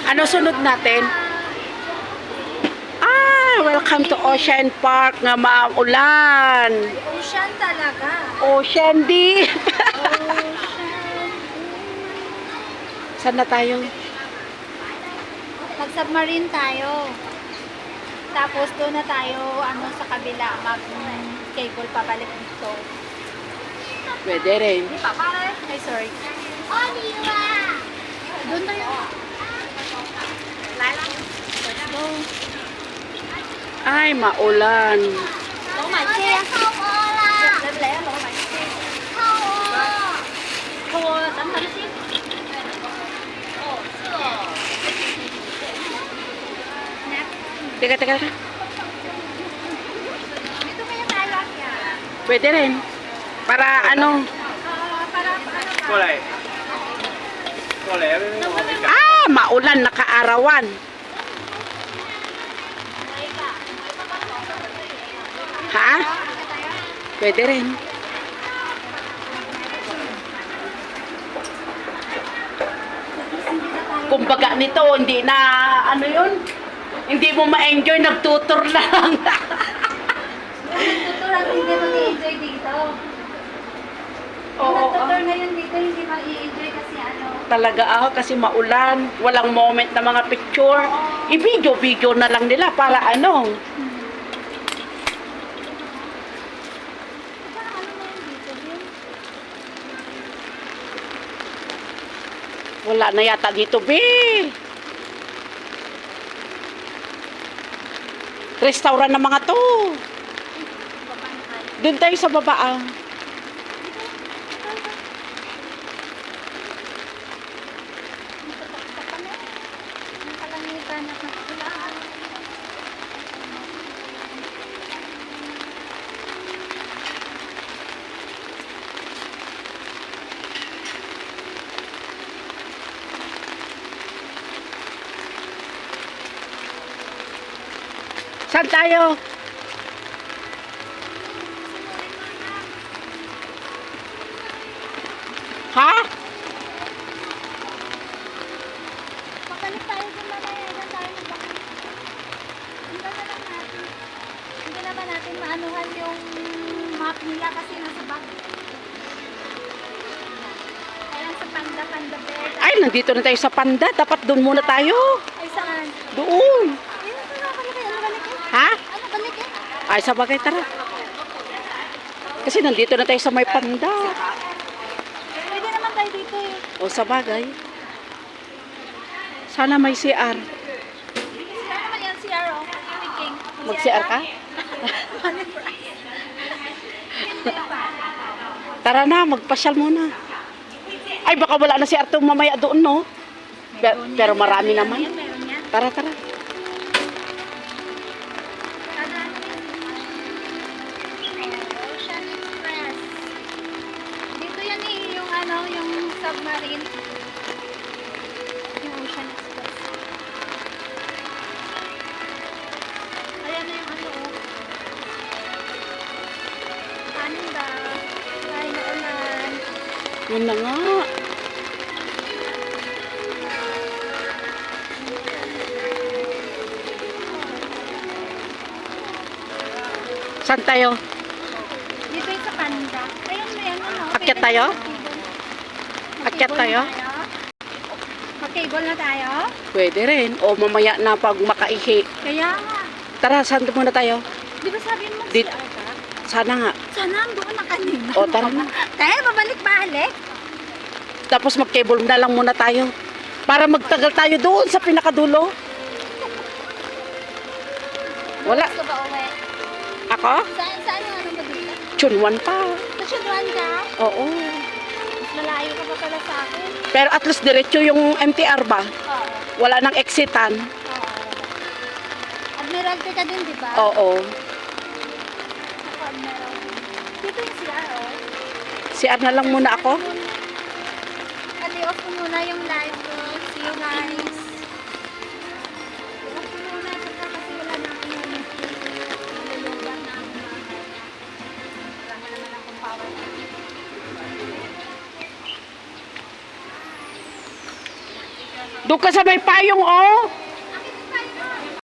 Ano sunod natin? Welcome to Ocean Park nga maulan. Ocean talaga. Ocean di. Ocean. Saan na tayo? Mag-submarine tayo. Tapos doon na tayo sa kabila mag-cable pabalik dito. Pwede rin. Di pa pare? Ay, sorry. Doon tayo. Let's go. Ay, maulan. Teka, teka, teka. Dito kaya tayo. Pwede rin. Para ano? Maulan, nakaarawan. Ha? Pwede rin. Kumbaga nito, hindi na, ano yun? Hindi mo ma-enjoy, nagtutor lang. Nagtutur ang hindi mag-i-enjoy dito. Nagtutur ngayon dito, hindi mag-i-enjoy kasi Talaga kasi maulan, walang moment na mga picture. I-video na lang nila para ano. Wala na yata dito, be. Restaurant na mga to. Doon tayo sa baba. Saan tayo? Ha? Pagkalit tayo dun mamaya, dyan tayo magbakit. Hindi na lang natin. Hindi naman natin maanuhan yung map nila kasi nasa back. Kaya sa panda bed. Ay, nandito na tayo sa Panda. Dapat doon muna tayo. Ay, saan? Doon. Ay, ano balik eh? Ha? Ano balik eh? Ay, sa bagay, tara. Kasi nandito na tayo sa may Panda. Pwede naman tayo dito eh. O, sa bagay. Sana may CR. Saan naman yan si Aro? King. Mag-CR ka? Tara na, magpasyal muna. Ay, baka wala na si Arto mamaya doon, no? Pero marami naman. Meron yan. Tara, tara. Ocean Express. Dito yan eh, yung submarine. Yung Ocean Express. Ayan na yung Panda. Ay, naulan. Yun na nga. Saan tayo? Dito yung sa Panda. Ayun na yan, Akyat tayo? Akyat tayo? Mag-cable na tayo? Pwede rin. O mamaya na pag makaihi. Kaya nga. Tara, saan muna tayo? Di ba sabi mo Dito. si Arta? Sana nga. Sana doon na kanina. O, tara na. Kaya babalik-balik. Tapos mag-cable na lang muna tayo. Para magtagal tayo doon sa pinakadulo. Wala. Gusto ba uwi? Ako? Saan yung ba dito? Chunwan pa. Nasyuduan ka? Oo. Mas malayo ka pa pala sa akin. Pero at least diretso yung MTR ba? Oo. Wala nang exitan. Oo. Admiralty ka din, di ba? Oo. Ako, Admiralty. Dito yung CR, oh. CR na lang muna ako. Adi, off ko muna yung live ko. See you guys. Off ko muna kasi wala na akong nilulugan na akong bahay. Wala na naman akong power. Doon ka sa may payong, oh.